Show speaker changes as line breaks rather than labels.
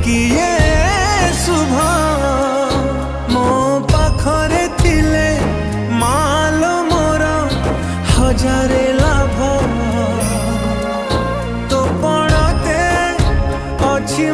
किए शुभ मो पाखरे थिले माल मोर हजारे लाभ तो पड़ते अच्छी